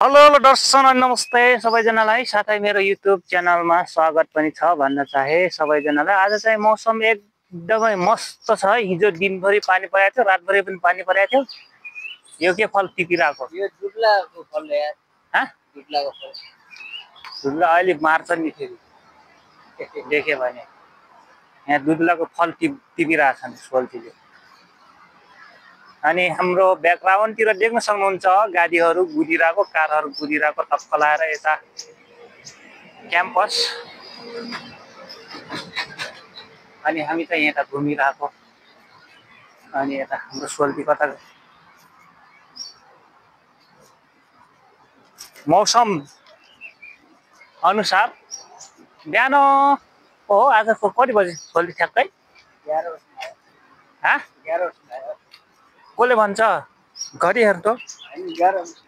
Hello hello दर्शक नमस्ते सबैजनालाई साथै मेरो युट्युब च्यानलमा स्वागत पनि छ भन्न चाहे सबैजनालाई। आज चाहिँ मौसम एकदमै मस्त छ। हिजो दिनभरि पानी परेको थियो, रातभरि पनि पानी परेको थियो। यो के फल टिपिरहेको? यो दुब्लाको फल यार। ह? दुब्लाको फल। दुब्ला अहिले मार्छ नि फेरि। देखे भने यहाँ दुब्लाको फल टिपिरहेछन् सोल्टीले। अनि हाम्रो ब्याकग्राउन्डतिर देख्न सक्नुहुन्छ गाडीहरू गुडिरहेको, कारहरू गुडिरहेको टक्क लाएर यता क्याम्पस। अनि हामी चाहिँ यता घुमिरहेको। अनि यता हाम्रो सोल्टी कता मौसम अनुसार बिहान हो आज कति बजे सोल्टी ठ्याक्कै 11 बजे। हा 11 बजे। कसले भन्छ घडी हेर्नु त? 11 बजे।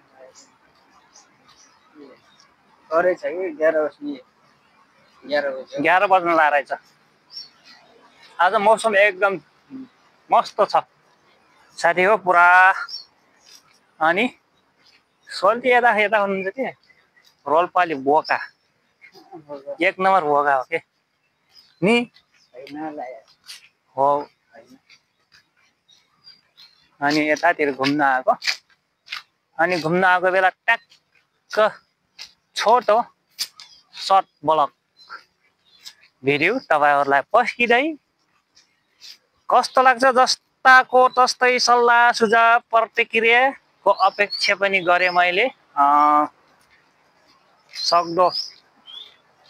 अरे चाहिँ 11 बजे। 11 बज्न लागेछ। आज मौसम एकदम मस्त छ साथी हो पुरा। अनि सोल्टी यता यता हुनुहुन्छ के रोल्पाले बोका एक नम्बर बोका हो के नि हो। अनि यतातिर घुम्न आएको। अनि घुम्न आएको बेला ट्याक्क छोटो सर्ट ब्लग भिडियो तपाईहरुलाई पस्किँदै कस्तो लाग्छ जस्ताको तस्तै सल्लाह सुझाव प्रतिक्रियाको अपेक्षा पनि गरे मैले। सक्दो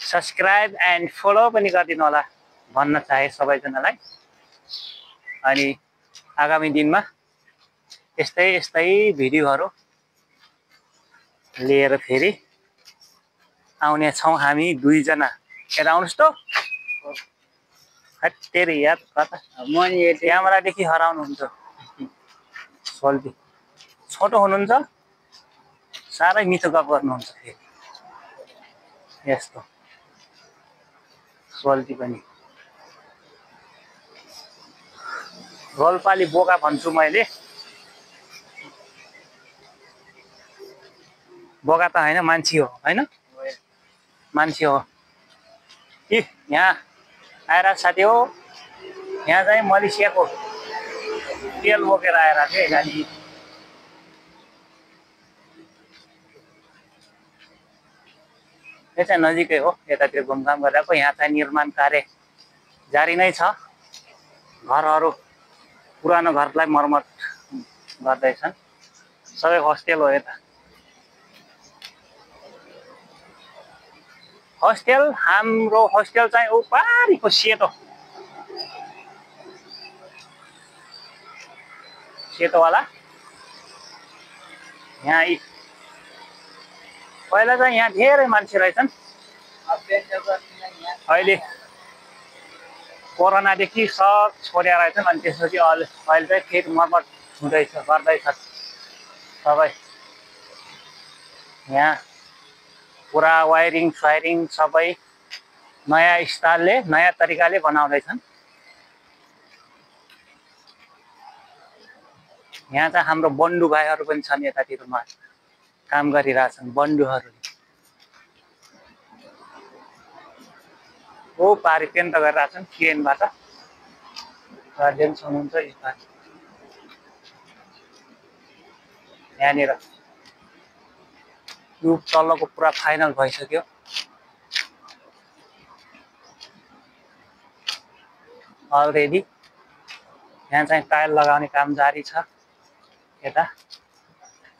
सब्स्क्राइब एन्ड फलो पनि गरिदिनु होला भन्न चाहे सबैजनालाई। अनि आगामी दिनमा यस्तै यस्तै भिडियोहरू लिएर फेरि आउने छौं हामी दुईजना। यता आउनुस् त। तेरे यार कता क्यामेरादेखि हराउनुहुन्छ सोल्टी। छोटो हुनुहुन्छ, साह्रै मिठो गफ गर्नुहुन्छ फेरि यस्तो सोल्टी पनि। रोल्पाली बोका भन्छु मैले। बोका त हैन मान्छे हो हैन मान्छे हो। यहाँ आएर साथी हो यहाँ चाहिँ मलेसियाको तेल बोकेर आएर के गाडी। यो चाहिँ नजिकै हो, यतातिर घुमघाम गरेको। यहाँ चाहिँ निर्माण कार्य जारी नै छ। घरहरू पुरानो घरलाई मर्मत गर्दैछन्। सबै होस्टेल हो यता। होस्टेल हाम्रो होस्टेल चाहिँ उपारिको सेतोवाला। यहाँ पहिला चाहिँ यहाँ धेरै मान्छे रहेछन्। अहिले कोरोनादेखि सब छोडेर रहेछन्। अनि त्यसपछि अहिले चाहिँ फेरि मर्मत गर्दैछ सबै। यहाँ पुरा वायरिङ स्वायरिङ सबै नयाँ स्टाइलले नयाँ तरिकाले बनाउँदैछन्। यहाँ चाहिँ हाम्रो बन्धु भाइहरू पनि छन् यतातिरमा काम गरिरहेछन् बन्धुहरूले। ओ पारि पेन्ट गरिरहेछन् क्रेनबाट गार्जियन हुनुहुन्छ यहाँनिर। यो तल्लोको पुरा फाइनल भइसक्यो। अलरेडी यहाँ चाहिँ टाइल लगाउने काम जारी छ। यता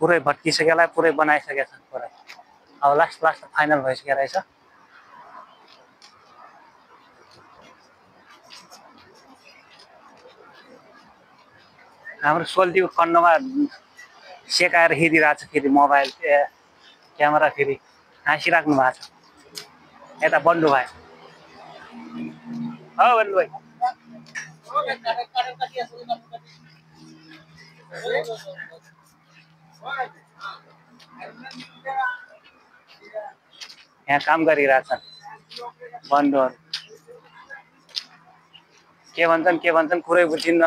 पुरै भत्किसकेलाई पुरै बनाइसकेका छन् पुरै। अब लास्ट फाइनल भइसकेको रहेछ। हाम्रो सोल्टीको कन्डोमा सेकाएर हिँडिरहेको छ फेरि मोबाइल क्यामेरा फेरि हाँसिराख्नु भएको छ। यता बन्धु भाइ हो बन्धु भाइ। यहाँ काम गरिरहेछन् बन्धुहरू। के भन्छन् कुरै बुझिन्न।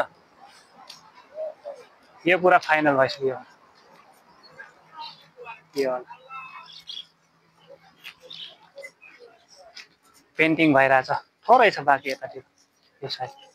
यो पुरा फाइनल भइसक्यो। पेन्टिङ भइरहेछ थोरै छ बाँकी यतातिर यो साइड